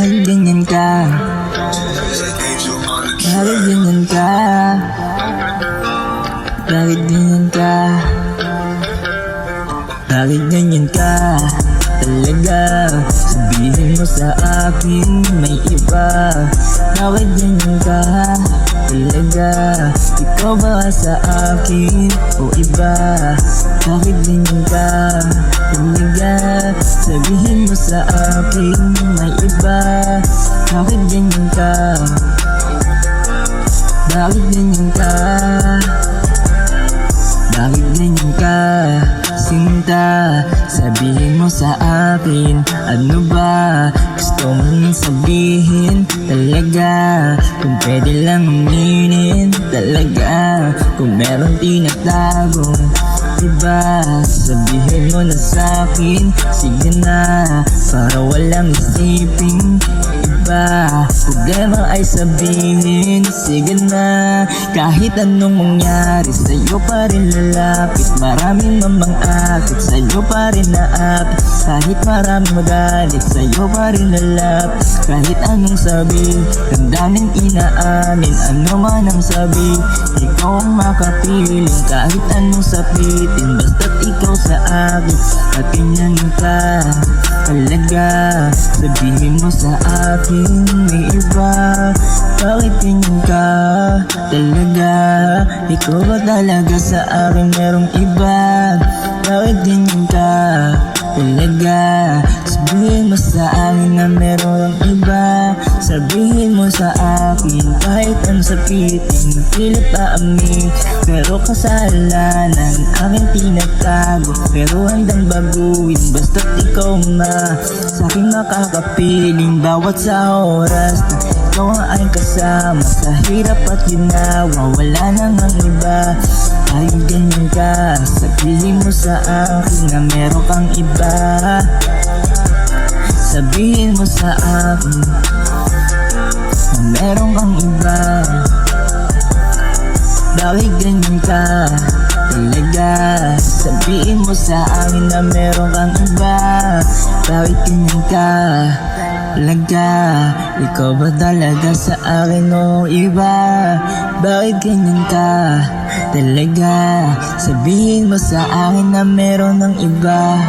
Bakit ganyan ka? Bakit ganyan ka? Bakit ganyan ka? Bakit ganyan ka? Talaga, sabihin mo sa akin may iba. Bakit ganyan ka? Talaga, ikaw ba sa akin o iba? Bakit ganyan ka? Talaga, sabihin mo sa akin may iba. Bakit ganyan ka? Bakit ganyan ka? Bakit ganyan ka? Sinta, sabihin mo sa akin, ano ba gusto mong sabihin? Talaga, kung pwede lang aminin. Talaga, kung meron tinatago, diba? Sabihin mo na sa'kin, sige na, para walang isipin iba. Problema ay sabihin, sige na, kahit anong mangyari, sa'yo pa rin lalapit. Maraming mamang-akit, sa'yo pa rin naapit. Kahit maraming magalit, sa'yo pa rin lalapit. Kahit anong sabi, damdamin inaamin. Ano man ang sabi, ikaw ang makapiling. Kahit anong sapitin, basta't ikaw sa akin. At ganyan ka talaga, sabihin mo sa akin may iba. Bakit ganyan ka talaga? Ikaw ba talaga sa akin merong iba? Bakit ganyan ka talaga? Sabihin mo sa akin na merong iba. Sabihin mo sa akin kahit ang sapitin, pilit pa amin. Pero kasalanan aking tinatago, pero handang baguhin basta't ikaw na sa'kin makakapiling. Bawat sa oras na ikaw ang aking kasama, sa hirap at ginawa, wala nang ang iba. Kahit ganyan ka, sabihin mo sa akin na meron kang iba. Sabihin mo sa akin na meron kang iba. Bakit ganyan ka talaga? Sabihin mo sa akin na meron kang iba. Bakit ganyan ka talaga? Ikaw ba talaga sa akin o iba? Bakit ganyan ka talaga? Sabihin mo sa akin na meron ng iba.